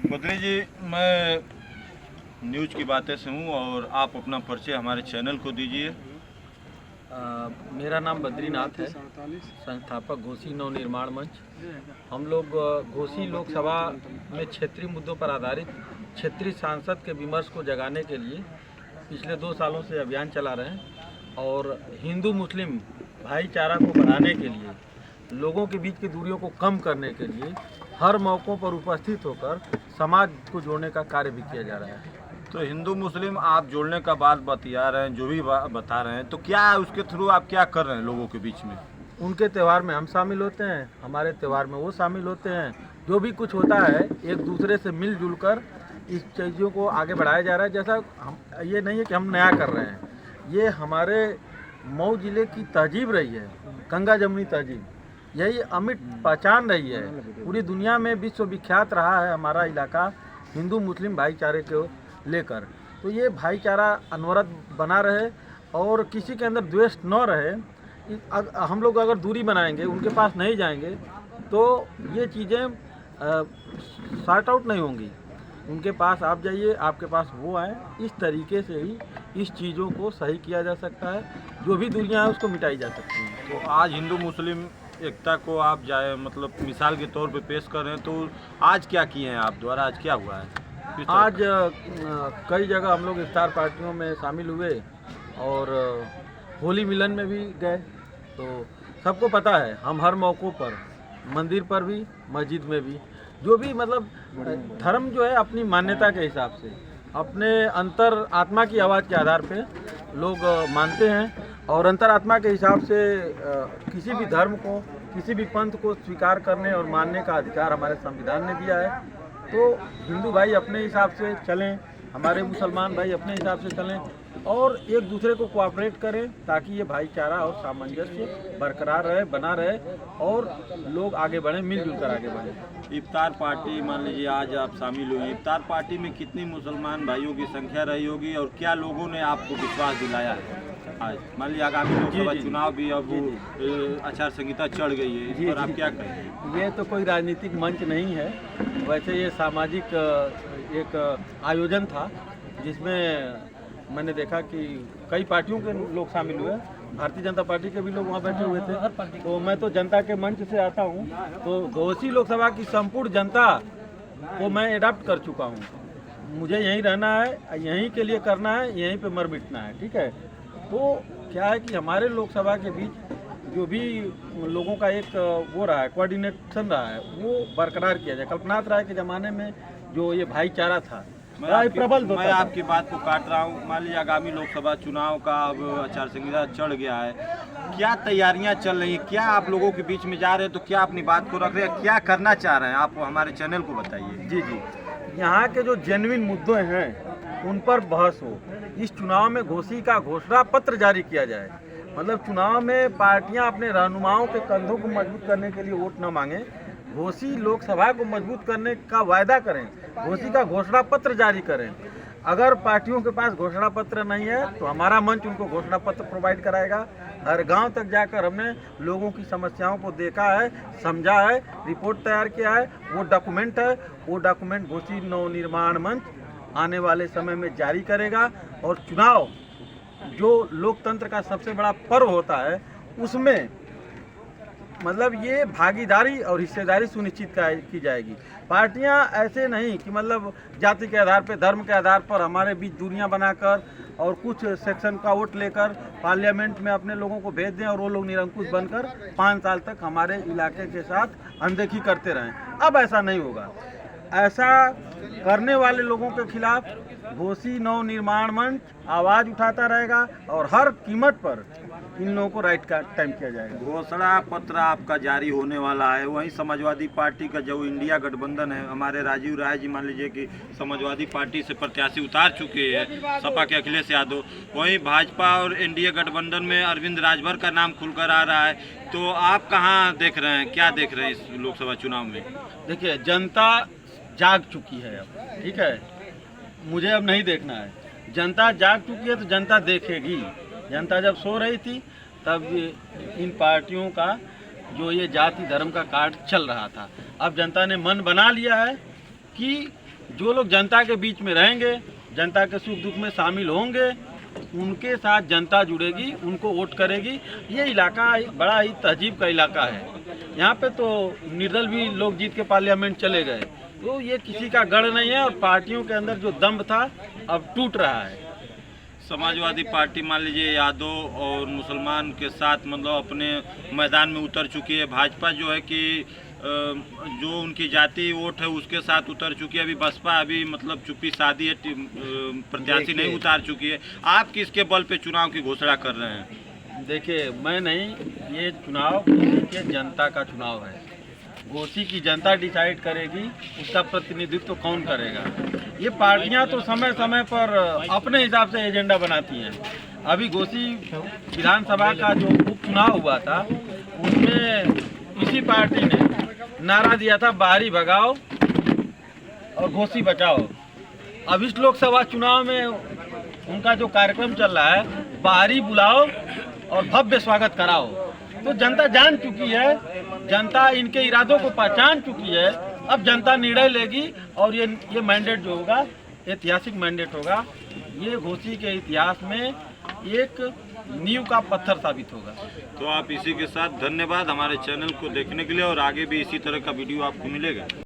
बद्री जी, मैं न्यूज़ की बातें से हूँ और आप अपना परिचय हमारे चैनल को दीजिए। मेरा नाम बद्रीनाथ है, संस्थापक घोसी नव निर्माण मंच। हम लोग घोसी लोकसभा में क्षेत्रीय मुद्दों पर आधारित क्षेत्रीय सांसद के विमर्श को जगाने के लिए पिछले 2 सालों से अभियान चला रहे हैं और हिंदू मुस्लिम भाईचारा को बढ़ाने के लिए, लोगों के बीच की दूरियों को कम करने के लिए हर मौक़ों पर उपस्थित होकर समाज को जोड़ने का कार्य भी किया जा रहा है। तो हिंदू मुस्लिम आप जोड़ने का बात बतिया रहे हैं, जो भी बता रहे हैं, तो क्या उसके थ्रू आप क्या कर रहे हैं लोगों के बीच में? उनके त्यौहार में हम शामिल होते हैं, हमारे त्यौहार में वो शामिल होते हैं। जो भी कुछ होता है एक दूसरे से मिलजुल कर इस चीज़ों को आगे बढ़ाया जा रहा है। जैसा हम, ये नहीं है कि हम नया कर रहे हैं, ये हमारे मऊ जिले की तहजीब रही है, गंगा जमुनी तहजीब, यही अमिट पहचान रही है। पूरी दुनिया में विश्वविख्यात रहा है हमारा इलाका हिंदू मुस्लिम भाईचारे को लेकर। तो ये भाईचारा अनवरत बना रहे और किसी के अंदर द्वेष न रहे। हम लोग अगर दूरी बनाएंगे, उनके पास नहीं जाएंगे, तो ये चीज़ें सॉर्ट आउट नहीं होंगी। उनके पास आप जाइए, आपके पास वो आए। इस तरीके से ही इस चीज़ों को सही किया जा सकता है, जो भी दूरियां हैं उसको मिटाई जा सकती हैं। तो आज हिंदू मुस्लिम एकता को आप जाए मतलब मिसाल के तौर पे पेश कर रहे हैं, तो आज क्या किए हैं आप द्वारा, आज क्या हुआ है? आज कई जगह हम लोग इफ्तार पार्टियों में शामिल हुए और होली मिलन में भी गए। तो सबको पता है हम हर मौक़ों पर, मंदिर पर भी मस्जिद में भी, जो भी मतलब धर्म जो है अपनी मान्यता के हिसाब से, अपने अंतर आत्मा की आवाज़ के आधार पे लोग मानते हैं और अंतर आत्मा के हिसाब से किसी भी धर्म को, किसी भी पंथ को स्वीकार करने और मानने का अधिकार हमारे संविधान ने दिया है। तो हिंदू भाई अपने हिसाब से चलें, हमारे मुसलमान भाई अपने हिसाब से चलें और एक दूसरे को कोऑपरेट करें, ताकि ये भाईचारा और सामंजस्य बरकरार रहे, बना रहे और लोग आगे बढ़ें, मिलजुल कर आगे बढ़ें। इफ्तार पार्टी मान लीजिए आज आप शामिल हुए, इफ्तार पार्टी में कितनी मुसलमान भाइयों की संख्या रही होगी और क्या लोगों ने आपको विश्वास दिलाया है? आज मान लीजिए आगामी लोकसभा चुनाव भी अब आचार संहिता चढ़ गई है, इस पर आप क्या कहेंगे? ये तो कोई राजनीतिक मंच नहीं है, वैसे ये सामाजिक एक आयोजन था जिसमें मैंने देखा कि कई पार्टियों के लोग शामिल हुए। भारतीय जनता पार्टी के भी लोग वहाँ बैठे हुए थे। तो मैं तो जनता के मंच से आता हूँ, तो घोसी लोकसभा की संपूर्ण जनता को मैं एडाप्ट कर चुका हूँ। मुझे यहीं रहना है, यहीं के लिए करना है, यहीं पे मर मिटना है, ठीक है। तो क्या है कि हमारे लोकसभा के बीच जो भी लोगों का एक वो रहा है, कोऑर्डिनेशन रहा है, वो बरकरार किया जाए। कल्पनाथ राय के ज़माने में जो ये भाईचारा था, मैं आपकी बात को काट रहा हूँ। मान लीजिए आगामी लोकसभा चुनाव का अब आचार संहिता चढ़ गया है, क्या तैयारियां चल रही हैं? क्या आप लोगों के बीच में जा रहे हैं, तो क्या अपनी बात को रख रहे हैं, क्या करना चाह रहे हैं आप हमारे चैनल को बताइए। जी, यहाँ के जो जेन्युइन मुद्दे हैं उन पर बहस हो। इस चुनाव में घोसी का घोषणा पत्र जारी किया जाए, मतलब चुनाव में पार्टियां अपने रहनुमाओं के कंधों को मजबूत करने के लिए वोट न मांगें, घोसी लोकसभा को मजबूत करने का वायदा करें, घोसी का घोषणा पत्र जारी करें। अगर पार्टियों के पास घोषणा पत्र नहीं है तो हमारा मंच उनको घोषणा पत्र प्रोवाइड कराएगा। हर गांव तक जाकर हमने लोगों की समस्याओं को देखा है, समझा है, रिपोर्ट तैयार किया है, वो डॉक्यूमेंट है। वो डॉक्यूमेंट घोसी नव निर्माण मंच आने वाले समय में जारी करेगा और चुनाव जो लोकतंत्र का सबसे बड़ा पर्व होता है, उसमें मतलब ये भागीदारी और हिस्सेदारी सुनिश्चित की जाएगी। पार्टियां ऐसे नहीं कि मतलब जाति के आधार पर, धर्म के आधार पर हमारे बीच दूरियां बनाकर और कुछ सेक्शन का वोट लेकर पार्लियामेंट में अपने लोगों को भेज दें और वो लोग निरंकुश बनकर 5 साल तक हमारे इलाके के साथ अनदेखी करते रहें। अब ऐसा नहीं होगा। ऐसा करने वाले लोगों के खिलाफ घोसी नव निर्माण मंच आवाज़ उठाता रहेगा और हर कीमत पर इन लोगों को राइट का टाइम किया जाएगा। घोषणा पत्र आपका जारी होने वाला है, वहीं समाजवादी पार्टी का जो इंडिया गठबंधन है, हमारे राजीव राय जी मान लीजिए कि समाजवादी पार्टी से प्रत्याशी उतार चुके हैं, सपा के अखिलेश यादव, वहीं भाजपा और एनडीए गठबंधन में अरविंद राजभर का नाम खुलकर आ रहा है। तो आप कहाँ देख रहे हैं, क्या देख रहे हैं इस लोकसभा चुनाव में? देखिए, जनता जाग चुकी है अब, ठीक है, मुझे अब नहीं देखना है। जनता जाग चुकी है तो जनता देखेगी। जनता जब सो रही थी तब इन पार्टियों का जो ये जाति धर्म का कार्ड चल रहा था, अब जनता ने मन बना लिया है कि जो लोग जनता के बीच में रहेंगे, जनता के सुख दुख में शामिल होंगे, उनके साथ जनता जुड़ेगी, उनको वोट करेगी। ये इलाका एक बड़ा ही तहजीब का इलाका है। यहाँ पे तो निर्दल भी लोग जीत के पार्लियामेंट चले गए, तो ये किसी का गढ़ नहीं है। और पार्टियों के अंदर जो दम्भ था अब टूट रहा है। समाजवादी पार्टी मान लीजिए यादव और मुसलमान के साथ मतलब अपने मैदान में उतर चुकी है। भाजपा जो है कि जो उनकी जाति वोट है उसके साथ उतर चुकी है। अभी बसपा अभी मतलब चुप्पी साधी है, प्रत्याशी नहीं उतार चुकी है। आप किसके बल पे चुनाव की घोषणा कर रहे हैं? देखिए, मैं नहीं, ये चुनाव घोसी के जनता का चुनाव है। घोसी की जनता डिसाइड करेगी उसका प्रतिनिधित्व कौन करेगा। ये पार्टियां तो समय समय पर अपने हिसाब से एजेंडा बनाती हैं। अभी घोसी विधानसभा का जो उपचुनाव हुआ था उसमें इसी पार्टी ने नारा दिया था बाहरी भगाओ और घोसी बचाओ। अब इस लोकसभा चुनाव में उनका जो कार्यक्रम चल रहा है, बाहरी बुलाओ और भव्य स्वागत कराओ। तो जनता जान चुकी है, जनता इनके इरादों को पहचान चुकी है। अब जनता निर्णय लेगी और ये मैंडेट जो होगा ऐतिहासिक मैंडेट होगा। ये घोसी के इतिहास में एक नींव का पत्थर साबित होगा। तो आप इसी के साथ धन्यवाद हमारे चैनल को देखने के लिए, और आगे भी इसी तरह का वीडियो आपको मिलेगा।